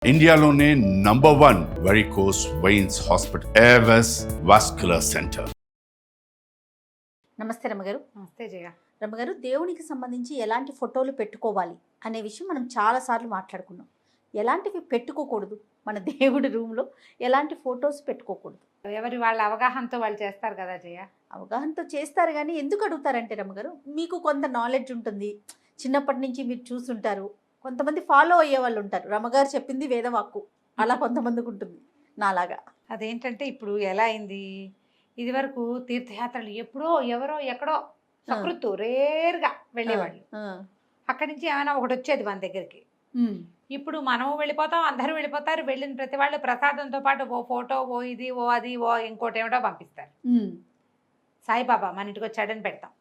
ఇండియాలోనే #1 varicose veins hospital Avis vascular centre. నమస్తే రమ్మగారు. నమస్తే జయ. రమ్మగారు, దేవునికి సంబంధించి ఎలాంటి ఫోటోలు పెట్టుకోవాలి అనే విషయం మనం చాలాసార్లు మాట్లాడుకున్నాం. ఎలాంటివి పెట్టుకోకూడదు, మన దేవుడి రూమ్లో ఎలాంటి ఫొటోస్ పెట్టుకోకూడదు? ఎవరి వాళ్ళ అవగాహనతో వాళ్ళు చేస్తారు కదా జయ. అవగాహనతో చేస్తారు, కానీ ఎందుకు అడుగుతారంటే రమ్మగారు, మీకు కొంత నాలెడ్జ్ ఉంటుంది, చిన్నప్పటి నుంచి మీరు చూసుంటారు, కొంతమంది ఫాలో అయ్యే వాళ్ళు ఉంటారు. రమ్మగారు చెప్పింది వేదవాక్కు, అలా కొంతమందికి ఉంటుంది నాలాగా. అదేంటంటే ఇప్పుడు ఎలా అయింది, ఇది వరకు తీర్థయాత్రలు ఎప్పుడో ఎవరో ఎక్కడో సకృత్తు రేర్గా వెళ్ళేవాళ్ళు. అక్కడి నుంచి ఏమైనా ఒకటి వచ్చేది మన దగ్గరికి. ఇప్పుడు మనము వెళ్ళిపోతాం, అందరూ వెళ్ళిపోతారు. వెళ్ళిన ప్రతి వాళ్ళు ప్రసాదంతో పాటు ఓ ఫోటో, ఓ ఇది, ఓ అది, ఓ ఇంకోటి ఏమిటో పంపిస్తారు. సాయిబాబా మన ఇంటికి వచ్చాడని పెడతాం,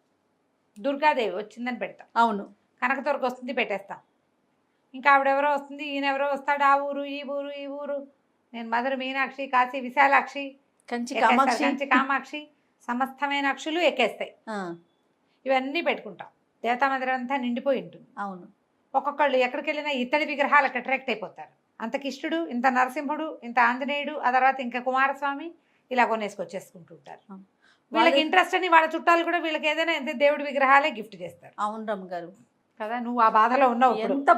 దుర్గాదేవి వచ్చిందని పెడతాం, అవును, కనకదుర్గ వస్తుంది పెట్టేస్తాం, ఇంకా ఆవిడెవరో వస్తుంది, ఈయనెవరో వస్తాడు, ఆ ఊరు ఈ ఊరు ఈ ఊరు. నేను మధుర మీనాక్షి, కాశీ విశాలాక్షి, కంచి కామాక్షి, సమస్తమైన అక్షులు ఎక్కేస్తాయి. ఇవన్నీ పెట్టుకుంటాం. దేవతా మందిరం అంతా నిండిపోయి ఉంటుంది. అవును, ఒక్కొక్కళ్ళు ఎక్కడికి వెళ్ళినా ఇతడి విగ్రహాలకు అట్రాక్ట్ అయిపోతారు. అంత కిష్టుడు, ఇంత నరసింహుడు, ఇంత ఆంజనేయుడు, ఆ తర్వాత ఇంకా కుమారస్వామి, ఇలా కొనేసుకొచ్చేసుకుంటుంటారు. వీళ్ళకి ఇంట్రెస్ట్ అని వాళ్ళ చుట్టాలు కూడా వీళ్ళకి ఏదైనా ఎంత దేవుడి విగ్రహాలే గిఫ్ట్ చేస్తారు. అవును రమ్మగారు కదా, నువ్వు ఆ బాధలో ఉన్నావు. ఎంత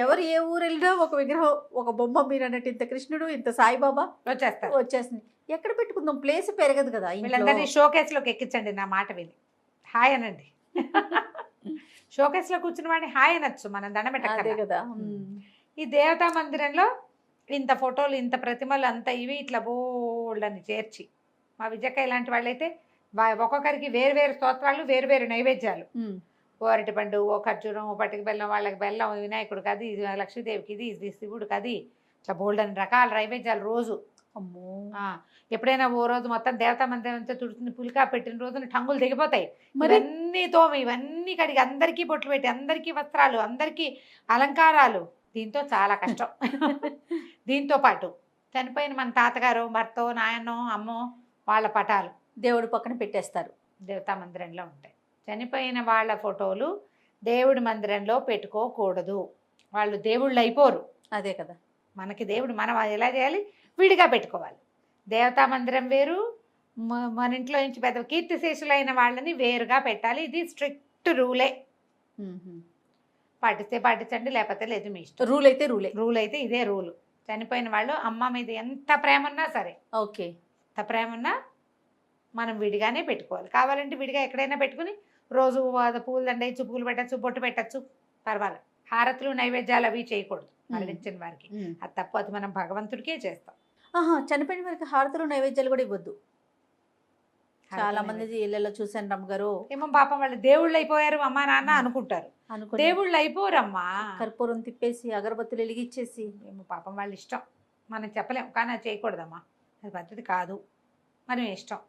ఎవరు ఏ ఊరు వెళ్ళినా ఒక విగ్రహం, ఒక బొమ్మ, మీరు అన్నట్టు ఇంత కృష్ణుడు, ఇంత సాయిబాబా వచ్చేసింది. ఎక్కడ పెట్టుకుందాం, ప్లేస్ పెరగదు కదా. వీళ్ళందరినీ షోకేస్లోకి ఎక్కించండి, నా మాట విని హాయ్ అనండి. షోకేస్లో కూర్చున్న వాడిని హాయ్ అనొచ్చు, మనం దండం పెట్టాలి కదా. ఈ దేవతా మందిరంలో ఇంత ఫోటోలు, ఇంత ప్రతిమలు, అంత ఇవి ఇట్లా బోల్డని చేర్చి, మా విజయక్క ఇలాంటి వాళ్ళైతే ఒక్కొక్కరికి వేరు వేరు స్తోత్రాలు, వేరు వేరు నైవేద్యాలు. ఓ అరటిపండు, ఓ ఖర్జూరం, ఓ పట్టిక బెల్లం, వాళ్ళకి బెల్లం, వినాయకుడికి అది, లక్ష్మీదేవికి ఇది శివుడికి అది, ఇట్లా బోల్డని రకాల నైవేద్యాలు రోజు. అమ్మో, ఎప్పుడైనా ఓ రోజు మొత్తం దేవతా మందిరం అంతా తుడుచుని పులికా పెట్టిన రోజున టంగులు దిగిపోతాయి. ఇవన్నీ తోమి, ఇవన్నీ కడిగి, అందరికీ బొట్లు పెట్టి, అందరికీ వస్త్రాలు, అందరికీ అలంకారాలు. దీంతో చాలా కష్టం. దీంతో పాటు చనిపోయిన మన తాతగారు, భర్తో, నాయనో, అమ్మో, వాళ్ళ పటాలు దేవుడి పక్కన పెట్టేస్తారు. దేవతా మందిరంలో ఉంటాయి. చనిపోయిన వాళ్ళ ఫోటోలు దేవుడి మందిరంలో పెట్టుకోకూడదు. వాళ్ళు దేవుళ్ళు అయిపోరు. అదే కదా, మనకి దేవుడు, మనం ఎలా చేయాలి, విడిగా పెట్టుకోవాలి. దేవతా మందిరం వేరు, మన ఇంట్లో నుంచి పెద్ద కీర్తిశేషులైన వాళ్ళని వేరుగా పెట్టాలి. ఇది స్ట్రిక్ట్ రూలే. పాటిస్తే పాటించండి, లేకపోతే లేదు, మీ ఇష్టం. రూల్ అయితే ఇదే రూలు. చనిపోయిన వాళ్ళు అమ్మ మీద ఎంత ప్రేమ ఉన్నా సరే, ఓకే, ఎంత ప్రేమ ఉన్నా మనం విడిగానే పెట్టుకోవాలి. కావాలంటే విడిగా ఎక్కడైనా పెట్టుకుని రోజు పూలు దండ ఇచ్చు, పూలు పెట్టచ్చు, బొట్టు పెట్టచ్చు, పర్వాలేదు. హారతులు, నైవేద్యాలు అవి చేయకూడదు మరణించిన వారికి. అది తప్పు, అది మనం భగవంతుడికే చేస్తాం. చనిపోయిన వారికి హారతులు, నైవేద్యాలు కూడా ఇవ్వద్దు. చాలా మంది ఇళ్ళలో చూసాను రమ్మగారు. ఏమో పాపం వాళ్ళు దేవుళ్ళు అయిపోయారు అమ్మా నాన్న అనుకుంటారు. దేవుళ్ళు అయిపోరమ్మా. కర్పూరం తిప్పేసి, అగరబత్తులు వెలిగిచ్చేసి, ఏమో పాపం వాళ్ళ ఇష్టం, మనం చెప్పలేము. కానీ అది చేయకూడదమ్మా, అది పద్ధతి కాదు, మనం ఇష్టం.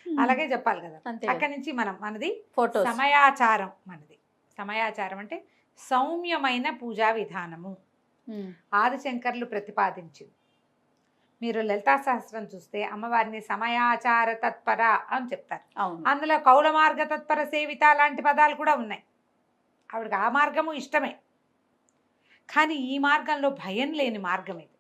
అలాగే చెప్పాలి కదా. అక్కడి నుంచి మనది ఫోటో సమయాచారం. మనది సమయాచారం అంటే సౌమ్యమైన పూజా విధానము. ఆదిశంకర్లు ప్రతిపాదించింది. మీరు లలితా సహస్రం చూస్తే అమ్మవారిని సమయాచార తత్పర అని చెప్తారు. అందులో కౌల మార్గ తత్పర సేవిత లాంటి పదాలు కూడా ఉన్నాయి. ఆవిడకి ఆ మార్గము ఇష్టమే, కానీ ఈ మార్గంలో భయం లేని మార్గం ఇది.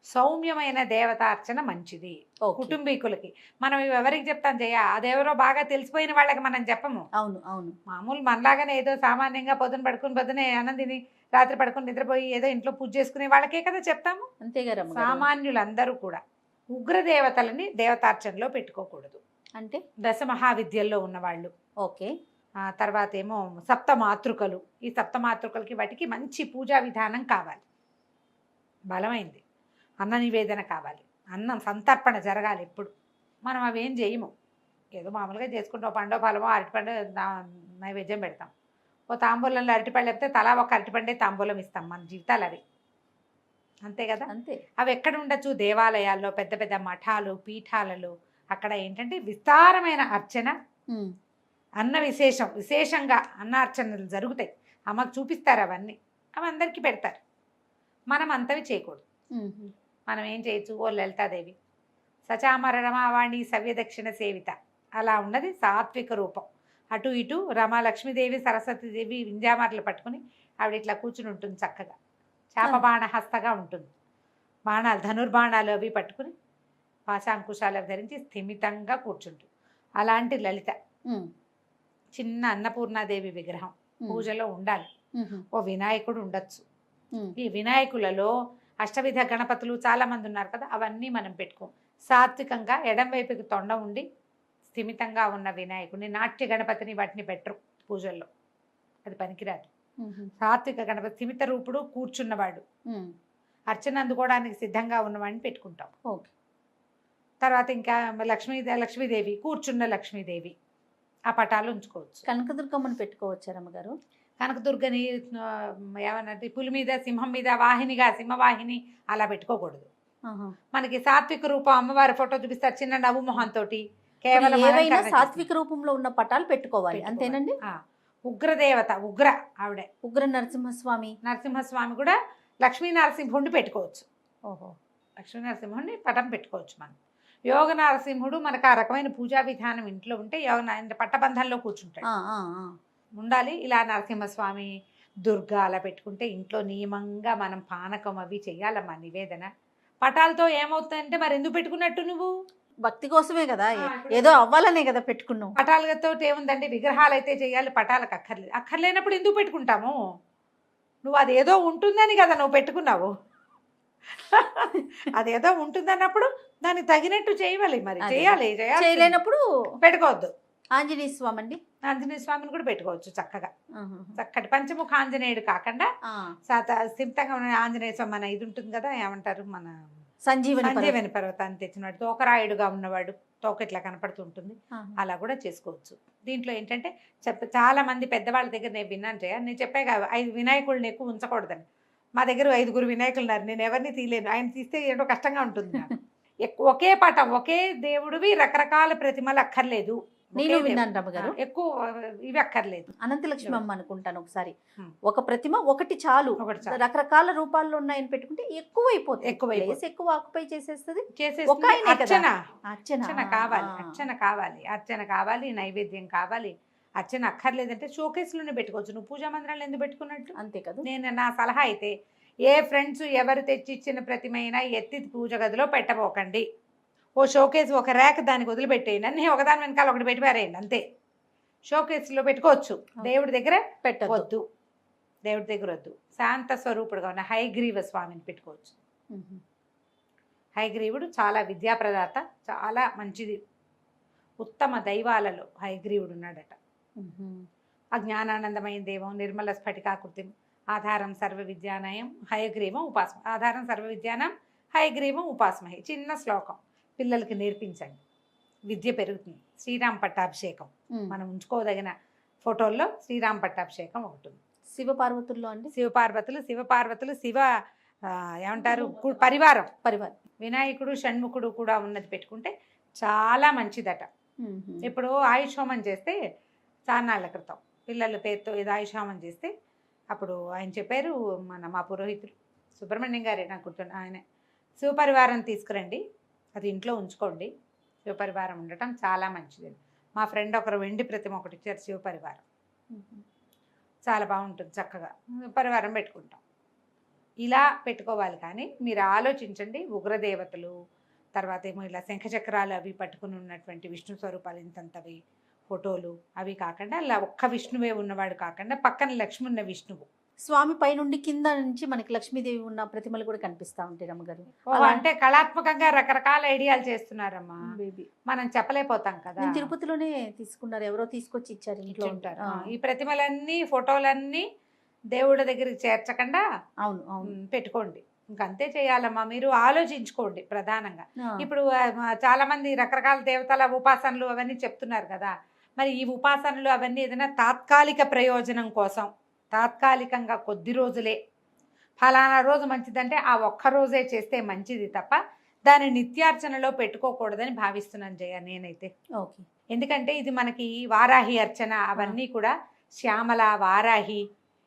సౌమ్యమైన దేవతార్చన మంచిది కుటుంబీకులకి. మనం ఎవరికి చెప్తాం జయ, అదెవరో బాగా తెలిసిపోయిన వాళ్ళకి మనం చెప్పము. అవును అవును, మామూలు మనలాగానే ఏదో సామాన్యంగా పొద్దున పడుకుని, పొద్దునే ఆనందిని, రాత్రి పడుకుని నిద్రపోయి ఏదో ఇంట్లో పూజ చేసుకునే వాళ్ళకే కదా చెప్తాము. అంతేగారు. సామాన్యులందరూ కూడా ఉగ్రదేవతలని దేవతార్చనలో పెట్టుకోకూడదు. అంటే దశ మహావిద్యల్లో ఉన్నవాళ్ళు, ఓకే, తర్వాత ఏమో సప్త మాతృకలు. ఈ సప్త మాతృకలకి వాటికి మంచి పూజా విధానం కావాలి, బలమైంది అన్న నివేదన కావాలి, అన్నం సంతర్పణ జరగాలి. ఎప్పుడు మనం అవేం చేయము, ఏదో మామూలుగా చేసుకుంటాం. పండో ఫలమో అరటిపండు నైవేద్యం పెడతాం. ఓ తాంబూలంలో అరటిపండు చెప్తే తలా ఒక అరటిపండే తాంబూలం ఇస్తాం. మన జీవితాలు అవి అంతే కదా. అంతే. అవి ఎక్కడ ఉండొచ్చు, దేవాలయాల్లో, పెద్ద పెద్ద మఠాలు, పీఠాలలో. అక్కడ ఏంటంటే విస్తారమైన అర్చన, అన్న విశేషంగా అన్నార్చనలు జరుగుతాయి. అమ్మకు చూపిస్తారు అవన్నీ, అవి అందరికీ పెడతారు. మనం అంతవి చేయకూడదు. మనం ఏం చేయొచ్చు, ఓ లలితాదేవి సచామర రమావాణి సవ్యదక్షిణ సేవిత, అలా ఉన్నది సాత్విక రూపం. అటు ఇటు రమా లక్ష్మీదేవి, సరస్వతీదేవి వింజామాటలు పట్టుకుని ఆవిడ ఇట్లా కూర్చుని ఉంటుంది చక్కగా, చేప బాణ హస్తగా ఉంటుంది, బాణాలు ధనుర్బాణాలు అవి పట్టుకుని పాశాంకుశాలు అవి ధరించి స్థిమితంగా కూర్చుంటుంది. అలాంటి లలిత చిన్న అన్నపూర్ణాదేవి విగ్రహం పూజలో ఉండాలి. ఓ వినాయకుడు ఉండొచ్చు. ఈ వినాయకులలో అష్టవిధ గణపతులు చాలా మంది ఉన్నారు కదా, అవన్నీ మనం పెట్టుకోం. సాత్వికంగా ఎడం వైపుకి తొండ ఉండి స్థిమితంగా ఉన్న వినాయకుడిని, నాట్య గణపతిని వాటిని పెట్టరు పూజల్లో, అది పనికిరాదు. సాత్విక గణపతి స్థిమిత రూపుడు, కూర్చున్నవాడు, అర్చన అందుకోవడానికి సిద్ధంగా ఉన్నవాడిని పెట్టుకుంటాం. ఓకే. తర్వాత ఇంకా లక్ష్మీదేవి, కూర్చున్న లక్ష్మీదేవి, ఆ పటాలు ఉంచుకోవచ్చు. కనకదుర్గమ్మని పెట్టుకోవచ్చు రమ్మగారు. కనకదుర్గని ఏమన్నది పులి మీద సింహం మీద వాహినిగా సింహవాహిని అలా పెట్టుకోకూడదు. మనకి సాత్విక రూపం అమ్మవారి ఫోటో చూపిస్తారు చిన్న నవ్వు మొహంతో, కేవలం ఏవైనా సాత్విక రూపంలో ఉన్న పటాలు పెట్టుకోవాలి, అంతేనండి. ఉగ్రదేవత, ఉగ్ర ఆవిడే ఉగ్ర నరసింహస్వామి. నరసింహస్వామి కూడా లక్ష్మీ నరసింహుడిని పెట్టుకోవచ్చు. ఓహో, లక్ష్మీ నరసింహుడిని పటం పెట్టుకోవచ్చు మనం. యోగ నరసింహుడు మనకు ఆ రకమైన పూజా విధానం ఇంట్లో ఉంటే పట్టబంధంలో కూర్చుంటాడు, ఉండాలి. ఇలా నరసింహస్వామి, దుర్గా అలా పెట్టుకుంటే ఇంట్లో నియమంగా మనం పానకం అవి చెయ్యాలమ్మా నివేదన. పటాలతో ఏమవుతుందంటే మరి ఎందుకు పెట్టుకున్నట్టు నువ్వు? భక్తి కోసమే కదా, ఏదో అవ్వాలనే కదా పెట్టుకున్నావు. పటాలతో ఏముందండి, విగ్రహాలు అయితే చేయాలి, పటాలకు అక్కర్లేదు. అక్కర్లేనప్పుడు ఎందుకు పెట్టుకుంటాము? నువ్వు అదేదో ఉంటుందని కదా నువ్వు పెట్టుకున్నావు. అదేదో ఉంటుందన్నప్పుడు దానికి తగినట్టు చేయాలి, మరి చేయాలి. చేయలేనప్పుడు పెట్టుకోవద్దు. ఆంజనేయ స్వామి అండి, ఆంజనేయ స్వామిని కూడా పెట్టుకోవచ్చు చక్కగా. చక్కటి పంచముఖ ఆంజనేయుడు కాకుండా స్థిమితంగా ఉన్న ఆంజనేయ స్వామి, మన ఇది ఉంటుంది కదా, ఏమంటారు, మన సంజీవని పర్వతాన్ని తెచ్చినవాడు, తోకరాయుడుగా ఉన్నవాడు, తోక ఇట్లా కనపడుతుంటుంది, అలా కూడా చేసుకోవచ్చు. దీంట్లో ఏంటంటే చాలా మంది పెద్దవాళ్ళ దగ్గర నేను విన్నాను నేను చెప్పాక 5 వినాయకుడిని ఎక్కువ ఉంచకూడదని. మా దగ్గర 5 వినాయకులు ఉన్నారు, నేను ఎవరిని తీయలేను. ఆయన తీస్తే ఏంటో కష్టంగా ఉంటుంది నాకు. ఒకే పటం, ఒకే దేవుడివి రకరకాల ప్రతిమలు అక్కర్లేదు. నేను విన్నాను రమ్మగారు, ఎక్కువ ఇవి అక్కర్లేదు. అనంతలక్ష్మి అమ్మ అనుకుంటాను ఒకసారి, ఒక ప్రతిమ ఒకటి చాలు, రకరకాల రూపాల్లో ఉన్నాయని పెట్టుకుంటే ఎక్కువైపోతుంది, ఎక్కువ ఆక్యుపై చేసేస్తుంది. అర్చన కావాలి, నైవేద్యం కావాలి. అర్చన అక్కర్లేదంటే షోకేస్లోనే పెట్టుకోవచ్చు. నువ్వు పూజా మందిరాలు ఎందుకు పెట్టుకున్నట్టు? అంతే కదా. నేను నా సలహా అయితే ఏ ఫ్రెండ్స్ ఎవరు తెచ్చిచ్చిన ప్రతిమైనా ఎత్తి పూజ గదిలో పెట్టబోకండి. ఓ షోకేస్, ఒక ర్యాక్ దానికి వదిలిపెట్టేయండి, అన్నీ ఒకదాని వెనకాల ఒకటి పెట్టిపారేయండి, అంతే. షోకేస్లో పెట్టుకోవచ్చు, దేవుడి దగ్గర పెట్టవద్దు. దేవుడి దగ్గర వద్దు. శాంత స్వరూపుడుగా ఉన్న హయగ్రీవ స్వామిని పెట్టుకోవచ్చు. హయగ్రీవుడు చాలా విద్యాప్రదాత, చాలా మంచిది. ఉత్తమ దైవాలలో హయగ్రీవుడు ఉన్నాడట. అజ్ఞానానందమైన దేవం, నిర్మల స్ఫటికాకృతి, ఆధారం సర్వ విద్యానయం హయగ్రీవం ఉపాసమ. ఆధారం సర్వ విద్యానం హయగ్రీవం ఉపాసమహి. చిన్న శ్లోకం పిల్లలకి నేర్పించండి, విద్య పెరుగుతుంది. శ్రీరామ పట్టాభిషేకం మనం ఉంచుకోదగిన ఫోటోల్లో శ్రీరామ పట్టాభిషేకం ఒకటి ఉంది. శివపార్వతుల్లో అండి, శివపార్వతులు శివ ఏమంటారు పరివారం. వినాయకుడు షణ్ముఖుడు కూడా ఉన్నది పెట్టుకుంటే చాలా మంచిదట. ఇప్పుడు ఆయుష్ హోమం చేస్తే చాన్నాళ్ళ క్రితం పిల్లల పేరుతో ఏదో ఆయుష్ హోమం చేస్తే అప్పుడు ఆయన చెప్పారు, మా పురోహితుడు సుబ్రహ్మణ్యం గారే నాకు గుర్తున్నా, ఆయన శివపరివారం తీసుకురండి, అది ఇంట్లో ఉంచుకోండి, శివపరివారం ఉండటం చాలా మంచిది. మా ఫ్రెండ్ ఒకరు వెండి ప్రతిమ ఒకటి ఇచ్చారు, శివపరివారం చాలా బాగుంటుంది, చక్కగా పరివారం పెట్టుకుంటాం. ఇలా పెట్టుకోవాలి. కానీ మీరు ఆలోచించండి, ఉగ్రదేవతలు, తర్వాత ఏమో ఇలా శంఖచక్రాలు అవి పట్టుకుని ఉన్నటువంటి విష్ణు స్వరూపాలు ఇంతంతవి ఫోటోలు అవి కాకుండా, అలా ఒక్క విష్ణువే ఉన్నవాడు కాకుండా పక్కన లక్ష్మి ఉన్న విష్ణువు. స్వామి పైనుండి కింద నుంచి మనకి లక్ష్మీదేవి ఉన్న ప్రతిమలు కూడా కనిపిస్తా ఉంటాయి రమ్మగారు. అంటే కళాత్మకంగా రకరకాల ఐడియాలు చేస్తున్నారమ్మా, మనం చెప్పలేకపోతాం కదా. తిరుపతిలోనే తీసుకున్నారు, ఎవరో తీసుకొచ్చి ఇచ్చారు, ఇంట్లో ఉంటారు. ఈ ప్రతిమలన్నీ ఫోటోలన్నీ దేవుడి దగ్గరికి చేర్చకుండా పెట్టుకోండి, ఇంకంతే చేయాలమ్మా. మీరు ఆలోచించుకోండి ప్రధానంగా. ఇప్పుడు చాలా మంది రకరకాల దేవతల ఉపాసనలు అవన్నీ చెప్తున్నారు కదా, మరి ఈ ఉపాసనలు అవన్నీ ఏదైనా తాత్కాలిక ప్రయోజనం కోసం, తాత్కాలికంగా కొద్ది రోజులే, ఫలానా రోజు మంచిదంటే ఆ ఒక్క రోజే చేస్తే మంచిది తప్ప దాన్ని నిత్యార్చనలో పెట్టుకోకూడదని భావిస్తున్నాను జయ నేనైతే. ఓకే. ఎందుకంటే ఇది మనకి వారాహి అర్చన అవన్నీ కూడా శ్యామల, వారాహి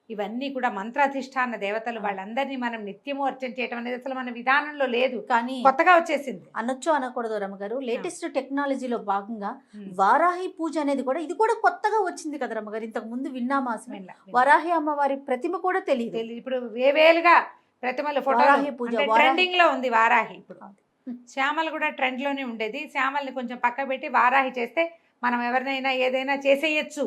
ఇవన్నీ కూడా మంత్రాధిష్టాన దేవతలు, వాళ్ళందరినీ మనం నిత్యము అర్చన చేయటం అనేది అసలు మన విధానంలో లేదు, కానీ కొత్తగా వచ్చేసింది. అనొచ్చు అనకూడదు రమ్మగారు, లేటెస్ట్ టెక్నాలజీలో భాగంగా వారాహి పూజ అనేది కూడా ఇది కూడా కొత్తగా వచ్చింది కదా రమ్మగారు. ఇంతకు ముందు విన్నామా అసలు? వారాహి అమ్మవారి ప్రతిమ కూడా తెలియదు. ఇప్పుడు వేవేలుగా ప్రతిమలు వారాహి పూజ, ఫోటో ట్రెండింగ్ లో ఉంది వారాహి. ఇప్పుడు శ్యామలు కూడా ట్రెండ్ లోనే ఉండేది. శ్యామల్ని కొంచెం పక్క పెట్టి వారాహి చేస్తే మనం ఎవరినైనా ఏదైనా చేసేయచ్చు,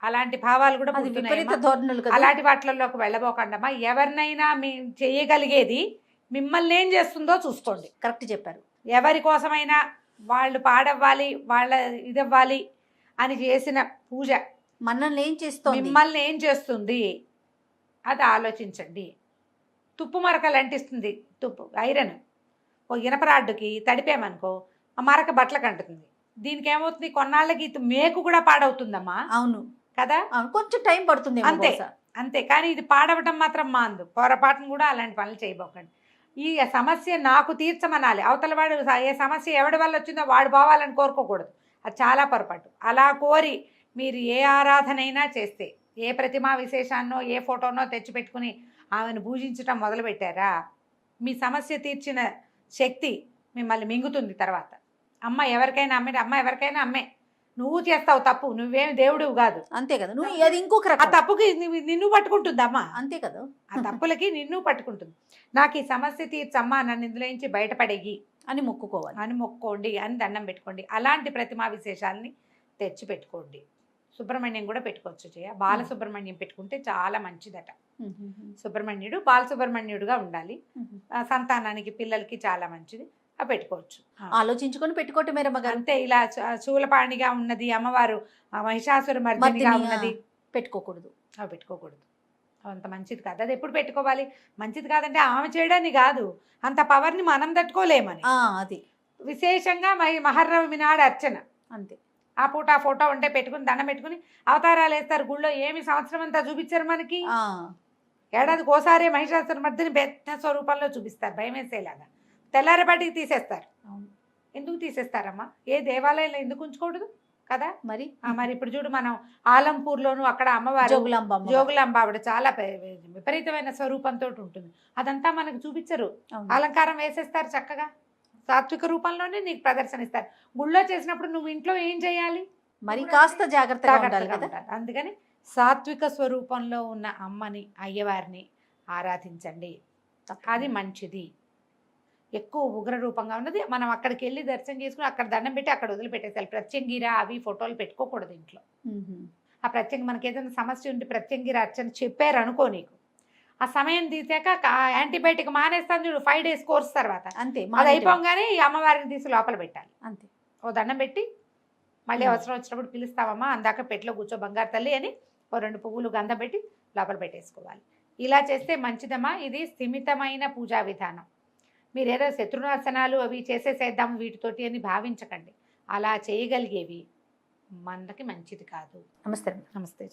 అలాంటి భావాలు కూడా అది పుడుతున్నాయి. విపరీత ధోరణులు కదా. అలాంటి వాటిల్లోకి వెళ్ళబోకండమ్మా. ఎవరినైనా మీ చేయగలిగేది మిమ్మల్ని ఏం చేస్తుందో చూసుకోండి. కరెక్ట్ చెప్పారు. ఎవరి కోసమైనా వాళ్ళు పాడవ్వాలి, వాళ్ళ ఇదవ్వాలి అని చేసిన పూజ మనల్ని ఏం చేస్తుంది, మిమ్మల్ని ఏం చేస్తుంది అది ఆలోచించండి. తుప్పు మరకలు అంటిస్తుంది, తుప్పు ఐరన్ ఓ ఇనపరాడ్డుకి తడిపామనుకో ఆ మరక బట్టలకు అంటుతుంది. దీనికి ఏమవుతుంది, కొన్నాళ్ళకి మేకు కూడా పాడవుతుందమ్మా. అవును కదా, కొంచెం టైం పడుతుంది అంతే అంతే. కానీ ఇది పాడవటం మాత్రం మాందు. పొరపాటును కూడా అలాంటి పనులు చేయబోకండి. ఈ సమస్య నాకు తీర్చమనాలి, అవతల వాడు ఏ సమస్య ఎవడి వల్ల వచ్చిందో వాడు పోవాలని కోరుకోకూడదు, అది చాలా పొరపాటు. అలా కోరి మీరు ఏ ఆరాధనైనా చేస్తే, ఏ ప్రతిమా విశేషాన్నో ఏ ఫోటోనో తెచ్చిపెట్టుకుని ఆమెను పూజించటం మొదలుపెట్టారా, మీ సమస్య తీర్చిన శక్తి మిమ్మల్ని మింగుతుంది తర్వాత. అమ్మ ఎవరికైనా అమ్మే, అమ్మ ఎవరికైనా అమ్మే. నువ్వు చేస్తావు తప్పు, నువ్వేమి దేవుడివి కాదు, అంతే కదా. నువ్వు అది ఇంకొక ఆ రకం, తప్పుకి నిన్ను పట్టుకుంటుంది అమ్మ, అంతే కదా. ఆ తప్పులకి నిన్ను పట్టుకుంటుంది. నాకు ఈ సమస్య తీర్చమ్మా, నన్ను ఇందులో నుంచి బయటపడేయి అని మొక్కుకోవాలి, అని మొక్కోండి, అని దండం పెట్టుకోండి. అలాంటి ప్రతిమా విశేషాలని తెచ్చి పెట్టుకోండి. సుబ్రహ్మణ్యం కూడా పెట్టుకోవచ్చు చేయ. బాలసుబ్రహ్మణ్యం పెట్టుకుంటే చాలా మంచిదట. సుబ్రహ్మణ్యుడు బాలసుబ్రహ్మణ్యుడుగా ఉండాలి, సంతానానికి పిల్లలకి చాలా మంచిది, అవి పెట్టుకోవచ్చు. ఆలోచించుకొని పెట్టుకోవటమే రమ్మగారు. అంతే. ఇలా శూలపాణిగా ఉన్నది అమ్మవారు, మహిషాసుర మర్దినిగా ఉన్నది పెట్టుకోకూడదు, అవి పెట్టుకోకూడదు. అంత మంచిది కాదు. అది ఎప్పుడు పెట్టుకోవాలి, మంచిది కాదంటే ఆమె చేయడాన్ని కాదు, అంత పవర్ని మనం తట్టుకోలేమని. అది విశేషంగా మహర్నవమి నాడు అర్చన, అంతే. ఆ పూట ఆ ఫోటో ఉంటే పెట్టుకుని దండం పెట్టుకుని అవతారాలు వేస్తారు గుళ్ళో. ఏమి సంవత్సరం అంతా చూపించారు మనకి, ఏడాదికి ఓసారి మహిషాసుర మర్దిని పెద్ద స్వరూపంలో చూపిస్తారు, భయం వేసేలాగా. తెల్లారపాటికి తీసేస్తారు. ఎందుకు తీసేస్తారమ్మా, ఏ దేవాలయంలో ఎందుకు ఉంచకూడదు కదా. మరి ఇప్పుడు చూడు, మనం ఆలంపూర్లోను అక్కడ అమ్మవారు జోగులాంబ ఆవిడ చాలా విపరీతమైన స్వరూపంతో ఉంటుంది, అదంతా మనకు చూపించరు, అలంకారం వేసేస్తారు చక్కగా. సాత్విక రూపంలోనే నీకు ప్రదర్శన ఇస్తారు. గుళ్ళో చేసినప్పుడు నువ్వు ఇంట్లో ఏం చేయాలి, మరి కాస్త జాగ్రత్తగా ఉండాలి కదా. అందుకని సాత్విక స్వరూపంలో ఉన్న అమ్మని, అయ్యవారిని ఆరాధించండి, అది మంచిది. ఎక్కువ ఉగ్ర రూపంగా ఉన్నది మనం అక్కడికి వెళ్ళి దర్శనం చేసుకుని అక్కడ దండం పెట్టి అక్కడ వదిలిపెట్టేసాలి. ప్రత్యంగిర అవి ఫోటోలు పెట్టుకోకూడదు ఇంట్లో. ఆ ప్రత్యంగి మనకి ఏదైనా సమస్య ఉంటే ప్రత్యంగిర అర్చన చెప్పారు అనుకో, నీకు ఆ సమయం తీసాక యాంటీబయాటిక్ మానేస్తాను చూడు 5 days కోర్స్ తర్వాత, అంతే. అది అయిపోగానే ఈ అమ్మవారిని తీసి లోపల పెట్టాలి, అంతే. ఓ దండం పెట్టి మళ్ళీ అవసరం వచ్చినప్పుడు పిలుస్తావమ్మా, అందాక పెట్లో కూర్చో బంగారు తల్లి అని ఓ 2 పువ్వులు గంధం పెట్టి లోపల పెట్టేసుకోవాలి. ఇలా చేస్తే మంచిదమ్మా. ఇది స్థిమితమైన పూజా విధానం. మీరేదో శత్రునాశనాలు అవి చేసేసేద్దాము వీటితోటి అని భావించకండి. అలా చేయగలిగేవి మనకి మంచిది కాదు. నమస్తే. నమస్తే.